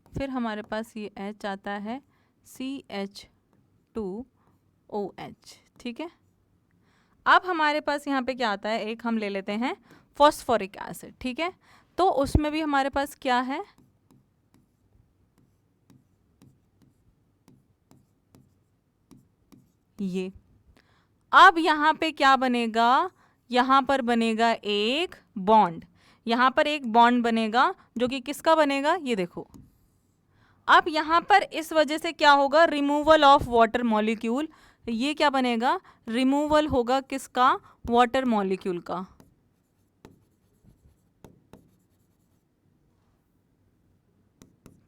फिर हमारे पास ये H आता है, CH2OH। ठीक है, अब हमारे पास यहाँ पे क्या आता है, एक हम ले लेते हैं फॉस्फोरिक एसिड। ठीक है, तो उसमें भी हमारे पास क्या है, ये। अब यहाँ पे क्या बनेगा, यहाँ पर बनेगा एक बॉन्ड, यहाँ पर एक बॉन्ड बनेगा, जो कि किसका बनेगा, ये देखो। अब यहाँ पर इस वजह से क्या होगा, रिमूवल ऑफ वाटर मॉलिक्यूल, ये क्या बनेगा, रिमूवल होगा किसका, वाटर मॉलिक्यूल का।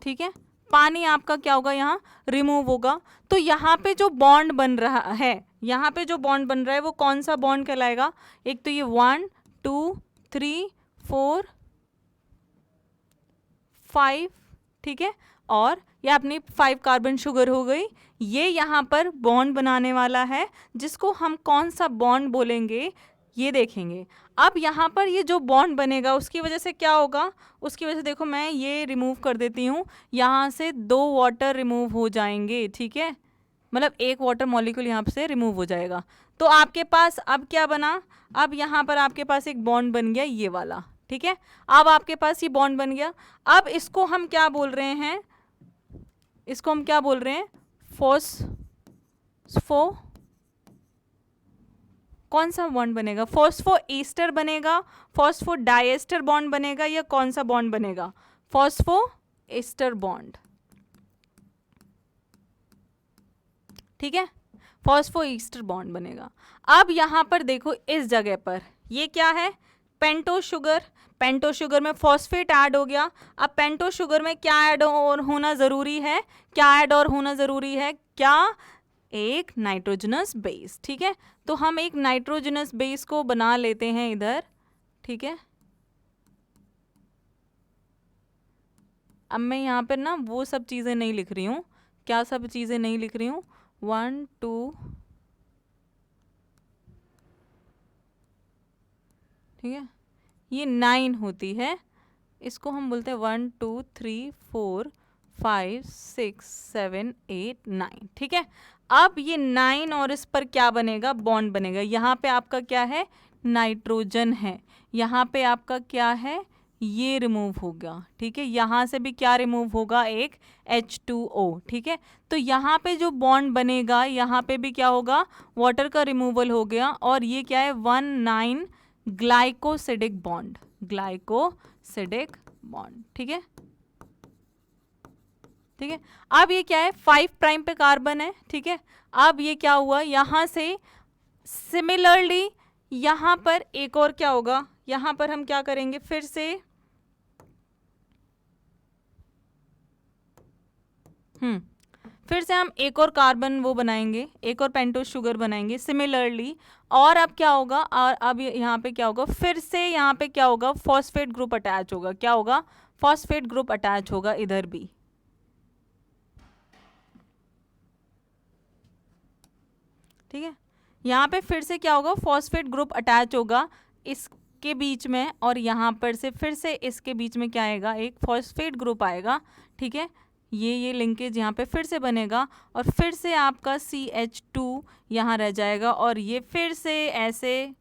ठीक है, पानी आपका क्या होगा, यहाँ रिमूव होगा। तो यहाँ पे जो बॉन्ड बन रहा है, यहाँ पे जो बॉन्ड बन रहा है वो कौन सा बॉन्ड कहलाएगा, एक तो ये 1 2 3 4 5, ठीक है, और ये अपनी 5 कार्बन शुगर हो गई। ये यहाँ पर बॉन्ड बनाने वाला है, जिसको हम कौन सा बॉन्ड बोलेंगे, ये देखेंगे। अब यहाँ पर ये जो बॉन्ड बनेगा उसकी वजह से क्या होगा, उसकी वजह से देखो मैं ये रिमूव कर देती हूँ, यहाँ से 2 वाटर रिमूव हो जाएंगे, ठीक है, मतलब एक वाटर मॉलिक्यूल यहाँ से रिमूव हो जाएगा। तो आपके पास अब क्या बना, अब यहाँ पर आपके पास एक बॉन्ड बन गया ये वाला, ठीक है। अब आपके पास ये बॉन्ड बन गया। अब इसको हम क्या बोल रहे हैं, इसको हम क्या बोल रहे हैं, फॉस्फो, कौन सा बॉन्ड बनेगा, फॉस्फो ईस्टर बनेगा, फॉस्फो डाइएस्टर बॉन्ड बनेगा, या कौन सा बॉन्ड बनेगा, फॉस्फो ईस्टर बॉन्ड, ठीक है, फॉस्फो ईस्टर बॉन्ड बनेगा। अब यहाँ पर देखो इस जगह पर ये क्या है, पेंटो शुगर, पेंटो शुगर में फॉस्फेट ऐड हो गया। अब पेंटो शुगर में क्या ऐड और होना ज़रूरी है, क्या ऐड और होना ज़रूरी है, क्या, एक नाइट्रोजनस बेस, ठीक है। तो हम एक नाइट्रोजनस बेस को बना लेते हैं इधर, ठीक है। अब मैं यहाँ पर ना वो सब चीज़ें नहीं लिख रही हूँ, क्या सब चीज़ें नहीं लिख रही हूँ, 1 2, ठीक है, ये 9 होती है, इसको हम बोलते हैं 1 2 3 4 5 6 7 8 9, ठीक है। अब ये 9 और इस पर क्या बनेगा, बॉन्ड बनेगा। यहाँ पे आपका क्या है, नाइट्रोजन है, यहाँ पे आपका क्या है, ये रिमूव होगा, ठीक है। यहाँ से भी क्या रिमूव होगा, एक H2O, ठीक है। तो यहाँ पे जो बॉन्ड बनेगा यहाँ पे भी क्या होगा, वाटर का रिमूवल हो गया, और ये क्या है 1,9 ग्लाइकोसिडिक बॉन्ड, ग्लाइकोसिडिक बॉन्ड, ठीक है, ठीक है। अब ये क्या है, 5 प्राइम पे कार्बन है, ठीक है। अब ये क्या हुआ, यहाँ से सिमिलरली यहाँ पर एक और क्या होगा, यहाँ पर हम क्या करेंगे, फिर से हम एक और कार्बन वो बनाएंगे, एक और पेंटोस शुगर बनाएंगे सिमिलरली। और अब क्या होगा, और अब यहाँ पे क्या होगा, फिर से यहाँ पे क्या होगा, फॉस्फेट ग्रुप अटैच होगा, क्या होगा, फॉस्फेट ग्रुप अटैच होगा इधर भी, ठीक है। यहाँ पे फिर से क्या होगा, फॉस्फेट ग्रुप अटैच होगा इसके बीच में, और यहाँ पर से फिर से इसके बीच में क्या आएगा, एक फॉस्फेट ग्रुप आएगा, ठीक है। ये लिंकेज यहाँ पे फिर से बनेगा, और फिर से आपका CH2 यहाँ रह जाएगा, और ये फिर से ऐसे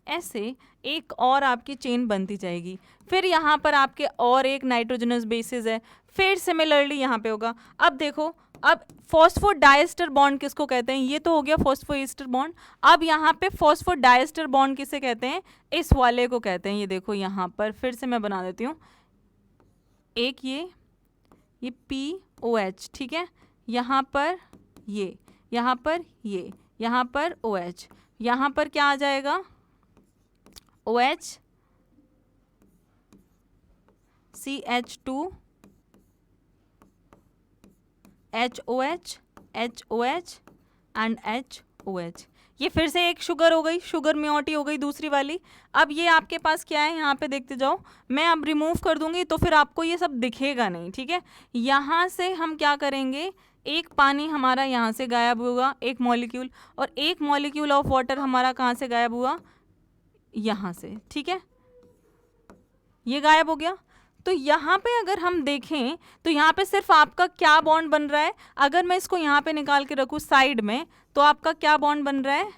ऐसे एक और आपकी चेन बनती जाएगी। फिर यहाँ पर आपके और एक नाइट्रोजनस बेसिस है, फिर सिमिलरली यहाँ पे होगा। अब देखो, अब फॉस्फो डाइएस्टर बॉन्ड किसको कहते हैं, ये तो हो गया फॉस्फो ईस्टर बॉन्ड। अब यहाँ पे फॉस्फो डाइएस्टर बॉन्ड किसे कहते हैं, इस वाले को कहते हैं। ये देखो यहाँ पर फिर से मैं बना देती हूँ, एक ये POH, ठीक है, यहाँ पर ये, यहाँ पर ये, यहाँ पर OH, यहाँ पर क्या आ जाएगा, OH, CH2, HOH, HOH and HOH। ये फिर से एक शुगर हो गई, शुगर मियोटी हो गई दूसरी वाली। अब ये आपके पास क्या है, यहाँ पे देखते जाओ, मैं अब रिमूव कर दूंगी तो फिर आपको ये सब दिखेगा नहीं, ठीक है। यहाँ से हम क्या करेंगे, एक पानी हमारा यहाँ से गायब होगा, एक मॉलिक्यूल, और एक मॉलिक्यूल ऑफ वाटर हमारा कहाँ से गायब हुआ, यहाँ से, ठीक है, ये गायब हो गया। तो यहाँ पे अगर हम देखें तो यहाँ पे सिर्फ आपका क्या बॉन्ड बन रहा है, अगर मैं इसको यहाँ पे निकाल के रखूँ साइड में, तो आपका क्या बॉन्ड बन रहा है,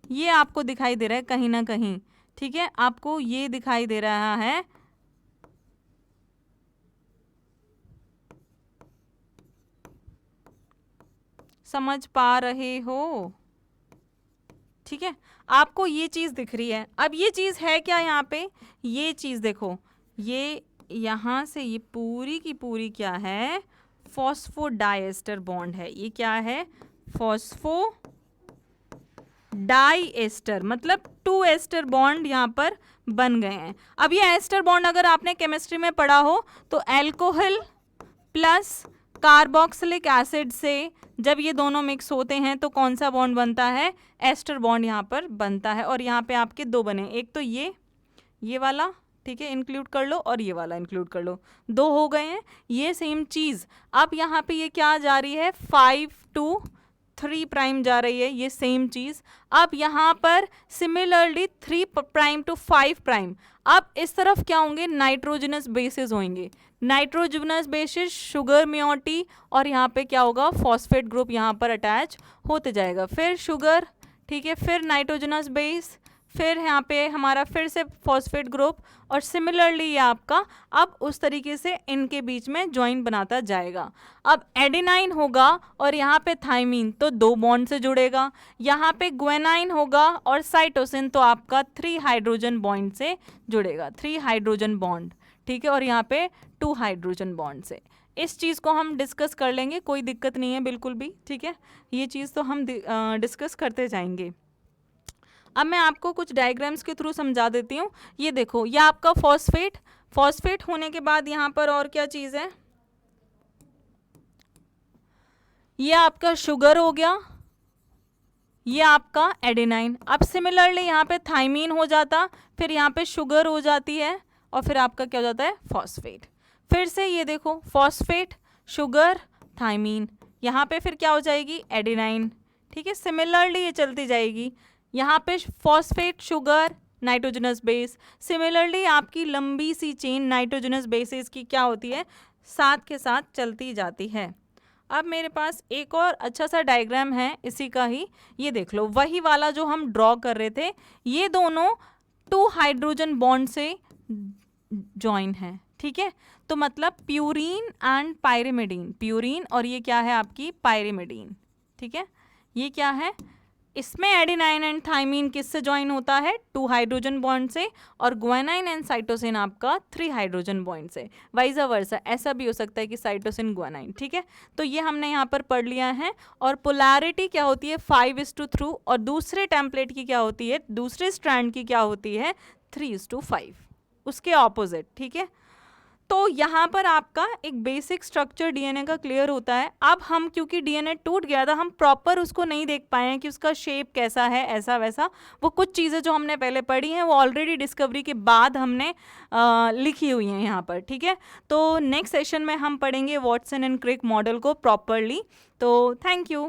ये आपको दिखाई दे रहा है कहीं ना कहीं, ठीक है, आपको ये दिखाई दे रहा है, समझ पा रहे हो, ठीक है, आपको ये चीज़ दिख रही है। अब ये चीज़ है क्या, यहाँ पे ये चीज़ देखो, ये यहाँ से ये पूरी की पूरी क्या है, फॉस्फोडाइएस्टर बॉन्ड है। ये क्या है, फॉस्फो डाइएस्टर, मतलब 2 एस्टर बॉन्ड यहाँ पर बन गए हैं। अब ये एस्टर बॉन्ड अगर आपने केमिस्ट्री में पढ़ा हो तो एल्कोहल प्लस कार्बोक्सिलिक एसिड से जब ये दोनों मिक्स होते हैं तो कौन सा बॉन्ड बनता है, एस्टर बॉन्ड यहाँ पर बनता है। और यहाँ पे आपके 2 बने, एक तो ये वाला, ठीक है, इंक्लूड कर लो, और ये वाला इंक्लूड कर लो, 2 हो गए हैं। ये सेम चीज़ अब यहाँ पे ये क्या जा रही है, 5 to 3 प्राइम जा रही है, ये सेम चीज। अब यहाँ पर सिमिलरली 3 प्राइम टू 5 प्राइम। अब इस तरफ क्या होंगे, नाइट्रोजनस बेसिस होंगे, नाइट्रोजनस बेसिस शुगर मियोटी, और यहाँ पे क्या होगा, फॉस्फेट ग्रुप यहाँ पर अटैच होते जाएगा। फिर शुगर, ठीक है, फिर नाइट्रोजनस बेस, फिर यहाँ पे हमारा फिर से फॉस्फेट ग्रुप, और सिमिलरली ये आपका अब उस तरीके से इनके बीच में ज्वाइन बनाता जाएगा। अब एडेनाइन होगा और यहाँ पे थाइमीन, तो 2 बॉन्ड से जुड़ेगा। यहाँ पे ग्वेनाइन होगा और साइटोसिन, तो आपका 3 हाइड्रोजन बॉन्ड से जुड़ेगा, 3 हाइड्रोजन बॉन्ड, ठीक है, और यहाँ पे 2 हाइड्रोजन बॉन्ड से। इस चीज़ को हम डिस्कस कर लेंगे, कोई दिक्कत नहीं है बिल्कुल भी, ठीक है, ये चीज़ तो हम डिस्कस करते जाएंगे। अब मैं आपको कुछ डायग्राम्स के थ्रू समझा देती हूँ। ये देखो, ये आपका फॉस्फेट, फॉस्फेट होने के बाद यहाँ पर और क्या चीज़ है, ये आपका शुगर हो गया, ये आपका एडेनाइन। अब सिमिलरली यहाँ पे थाइमीन हो जाता, फिर यहाँ पे शुगर हो जाती है, और फिर आपका क्या हो जाता है, फॉस्फेट। फिर से ये देखो, फॉस्फेट, शुगर, थाइमीन, यहाँ पे फिर क्या हो जाएगी, एडेनाइन, ठीक है। सिमिलरली ये चलती जाएगी, यहाँ पे phosphate, sugar, nitrogenous base. Similarly आपकी लंबी सी चेन नाइट्रोजनस बेसिस की क्या होती है, साथ के साथ चलती जाती है। अब मेरे पास एक और अच्छा सा डायग्राम है इसी का ही, ये देख लो, वही वाला जो हम ड्रॉ कर रहे थे, ये दोनों 2 हाइड्रोजन बॉन्ड से जॉइन है, ठीक है। तो मतलब प्यूरीन एंड पायरिमिडीन, प्यूरीन और ये क्या है आपकी पायरिमिडीन, ठीक है। ये क्या है, इसमें एडेनाइन एंड थाइमीन किससे ज्वाइन होता है, 2 हाइड्रोजन बॉन्ड से, और ग्वेनाइन एंड साइटोसिन आपका 3 हाइड्रोजन बॉन्ड से। वाइज वर्सा, ऐसा भी हो सकता है कि साइटोसिन ग्वेनाइन, ठीक है। तो ये हमने यहाँ पर पढ़ लिया है। और पोलैरिटी क्या होती है, 5:3, और दूसरे टेम्पलेट की क्या होती है, दूसरे स्ट्रैंड की क्या होती है, 3:5, उसके ऑपोजिट, ठीक है। तो यहाँ पर आपका एक बेसिक स्ट्रक्चर डीएनए का क्लियर होता है। अब हम क्योंकि डीएनए टूट गया था, हम प्रॉपर उसको नहीं देख पाए हैं कि उसका शेप कैसा है, ऐसा वैसा। वो कुछ चीज़ें जो हमने पहले पढ़ी हैं वो ऑलरेडी डिस्कवरी के बाद हमने लिखी हुई हैं यहाँ पर, ठीक है। तो नेक्स्ट सेशन में हम पढ़ेंगे वॉटसन एंड क्रिक मॉडल को प्रॉपरली। तो थैंक यू।